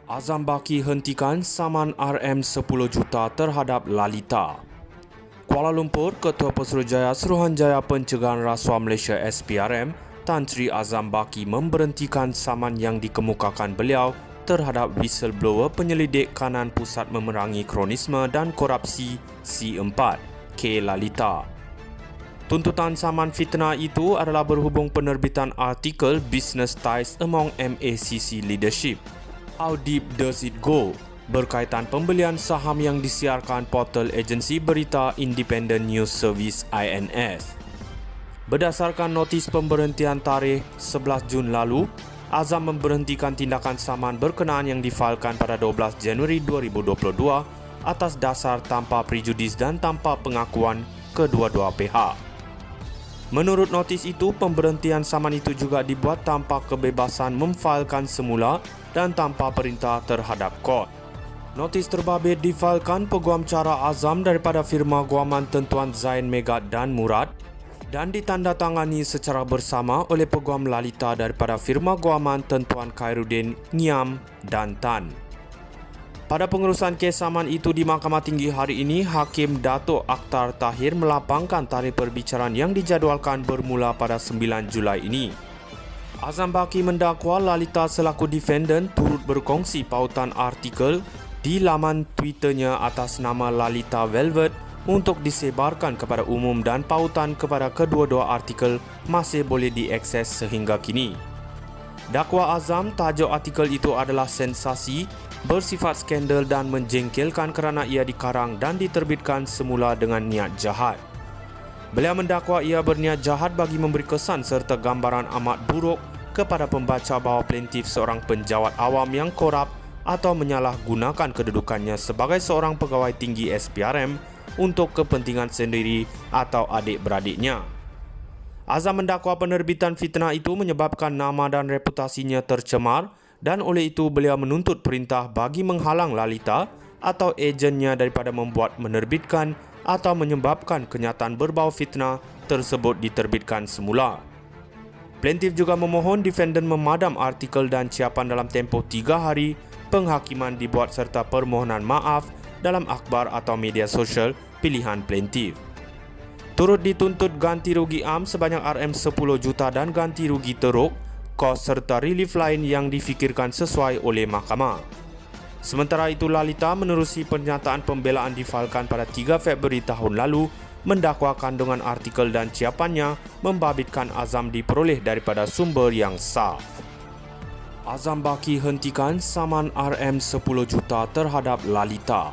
Azam Baki hentikan saman RM10 juta terhadap Lalita. Kuala Lumpur, Ketua Pesuruhjaya Suruhanjaya Pencegahan Rasuah Malaysia SPRM, Tan Sri Azam Baki memberhentikan saman yang dikemukakan beliau terhadap whistleblower penyelidik kanan Pusat Memerangi Kronisme dan Korupsi C4, K. Lalita. Tuntutan saman fitnah itu adalah berhubung penerbitan artikel Business Ties Among MACC Leadership. How Deep Does It Go? Berkaitan pembelian saham yang disiarkan portal agensi berita Independent News Service INS. Berdasarkan notis pemberhentian tarikh 11 Jun lalu, Azam memberhentikan tindakan saman berkenaan yang difailkan pada 12 Januari 2022 atas dasar tanpa prejudis dan tanpa pengakuan kedua-dua pihak. Menurut notis itu, pemberhentian saman itu juga dibuat tanpa kebebasan memfailkan semula dan tanpa perintah terhadap kod. Notis terbabit difailkan peguam cara Azam daripada firma guaman tentuan Zain Megat dan Murad dan ditandatangani secara bersama oleh peguam Lalita daripada firma guaman tentuan Khairuddin, Niam dan Tan. Pada pengurusan kes saman itu di Mahkamah Tinggi hari ini, Hakim Datuk Akhtar Tahir melapangkan tarikh perbicaraan yang dijadualkan bermula pada 9 Julai ini. Azam Baki mendakwa Lalita selaku defendant turut berkongsi pautan artikel di laman Twitternya atas nama Lalita Velvet untuk disebarkan kepada umum dan pautan kepada kedua-dua artikel masih boleh diakses sehingga kini. Dakwa Azam, tajuk artikel itu adalah sensasi, bersifat skandal dan menjengkelkan kerana ia dikarang dan diterbitkan semula dengan niat jahat. Beliau mendakwa ia berniat jahat bagi memberi kesan serta gambaran amat buruk kepada pembaca bahawa plaintif seorang penjawat awam yang korup atau menyalahgunakan kedudukannya sebagai seorang pegawai tinggi SPRM untuk kepentingan sendiri atau adik-beradiknya. Azam mendakwa penerbitan fitnah itu menyebabkan nama dan reputasinya tercemar dan oleh itu beliau menuntut perintah bagi menghalang Lalita atau ejennya daripada membuat, menerbitkan atau menyebabkan kenyataan berbau fitnah tersebut diterbitkan semula. Plaintif juga memohon defendant memadam artikel dan ciapan dalam tempoh 3 hari, penghakiman dibuat serta permohonan maaf dalam akhbar atau media sosial pilihan plaintif. Turut dituntut ganti rugi am sebanyak RM10 juta dan ganti rugi teruk, kos serta relief lain yang difikirkan sesuai oleh mahkamah. Sementara itu, Lalita menerusi pernyataan pembelaan difailkan pada 3 Februari tahun lalu mendakwa kandungan artikel dan ciapannya membabitkan Azam diperoleh daripada sumber yang sah. Azam Baki hentikan saman RM10 juta terhadap Lalita.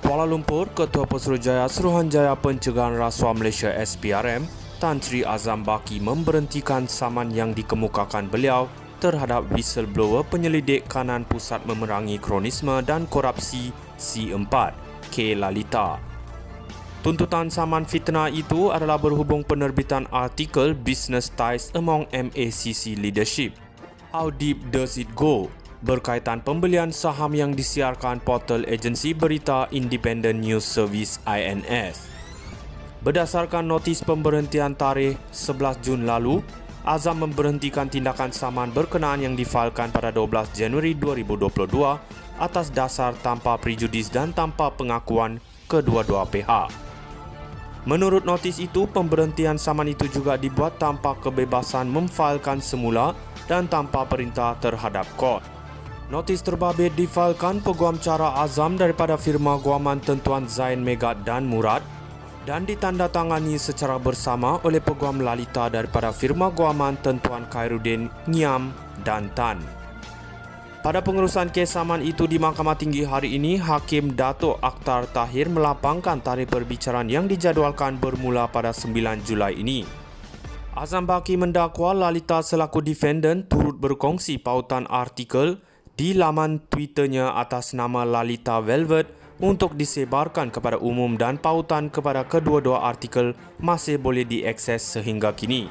Kuala Lumpur, Ketua Pesuruhjaya Suruhanjaya Pencegahan Rasuah Malaysia SPRM, Tan Sri Azam Baki memberhentikan saman yang dikemukakan beliau terhadap whistleblower penyelidik kanan Pusat Memerangi Kronisme dan Korupsi C4, K. Lalita. Tuntutan saman fitnah itu adalah berhubung penerbitan artikel Business Ties Among MACC Leadership. How Deep Does It Go? Berkaitan pembelian saham yang disiarkan portal agensi berita Independent News Service INS. Berdasarkan notis pemberhentian tarikh 11 Jun lalu, Azam memberhentikan tindakan saman berkenaan yang difailkan pada 12 Januari 2022 atas dasar tanpa prejudis dan tanpa pengakuan kedua-dua pihak. Menurut notis itu, pemberhentian saman itu juga dibuat tanpa kebebasan memfailkan semula dan tanpa perintah terhadap kod. Notis terbabit difailkan peguam cara Azam daripada firma guaman tentuan Zain Megat dan Murad dan ditandatangani secara bersama oleh peguam Lalita daripada firma guaman tentuan Khairuddin, Niam dan Tan. Pada pengurusan kes saman itu di Mahkamah Tinggi hari ini, Hakim Datuk Akhtar Tahir melapangkan tarikh perbicaraan yang dijadualkan bermula pada 9 Julai ini. Azam Baki mendakwa Lalita selaku defendant turut berkongsi pautan artikel di laman Twitternya atas nama Lalita Velvet untuk disebarkan kepada umum dan pautan kepada kedua-dua artikel masih boleh diakses sehingga kini.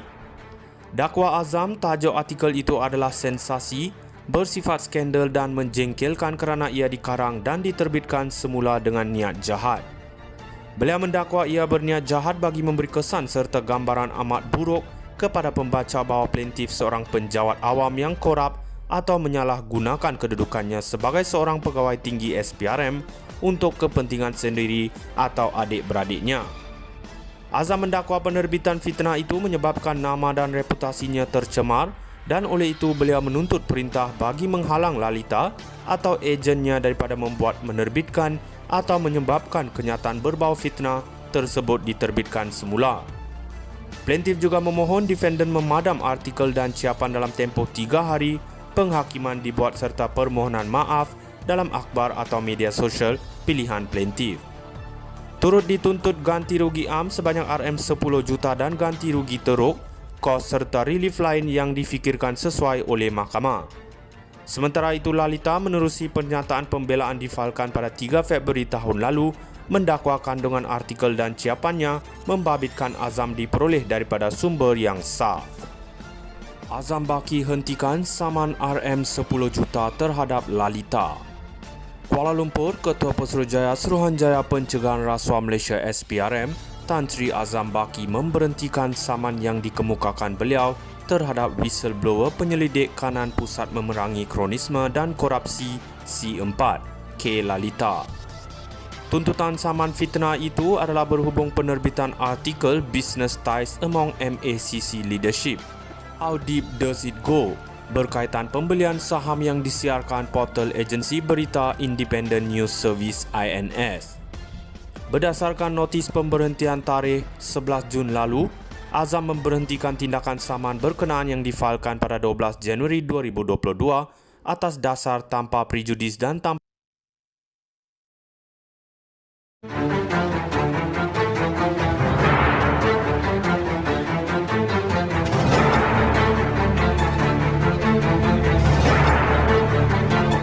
Dakwa Azam, tajuk artikel itu adalah sensasi, bersifat skandal dan menjengkelkan kerana ia dikarang dan diterbitkan semula dengan niat jahat. Beliau mendakwa ia berniat jahat bagi memberi kesan serta gambaran amat buruk kepada pembaca bahawa plaintif seorang penjawat awam yang korup atau menyalahgunakan kedudukannya sebagai seorang pegawai tinggi SPRM untuk kepentingan sendiri atau adik-beradiknya. Azam mendakwa penerbitan fitnah itu menyebabkan nama dan reputasinya tercemar dan oleh itu beliau menuntut perintah bagi menghalang Lalita atau ejennya daripada membuat, menerbitkan atau menyebabkan kenyataan berbau fitnah tersebut diterbitkan semula. Plaintiff juga memohon defendant memadam artikel dan ciapan dalam tempoh 3 hari, penghakiman dibuat serta permohonan maaf dalam akhbar atau media sosial pilihan plaintiff. Turut dituntut ganti rugi am sebanyak RM10 juta dan ganti rugi teruk, kos serta relief lain yang difikirkan sesuai oleh mahkamah. Sementara itu, Lalita menerusi pernyataan pembelaan difalkan pada 3 Februari tahun lalu mendakwa kandungan artikel dan ciapannya membabitkan Azam diperoleh daripada sumber yang sah. Azam Baki hentikan saman RM10 juta terhadap Lalita. Kuala Lumpur, Ketua Pesuruhjaya Suruhanjaya Pencegahan Rasuah Malaysia SPRM, Tan Sri Azam Baki memberhentikan saman yang dikemukakan beliau terhadap whistleblower penyelidik kanan Pusat Memerangi Kronisme dan Korupsi C4, K. Lalita. Tuntutan saman fitnah itu adalah berhubung penerbitan artikel Business Ties Among MACC Leadership. How Deep Does It Go? Berkaitan pembelian saham yang disiarkan portal agensi berita Independent News Service INS. Berdasarkan notis pemberhentian tarikh 11 Jun lalu, Azam memberhentikan tindakan saman berkenaan yang difalkan pada 12 Januari 2022 atas dasar tanpa prejudis dan tanpa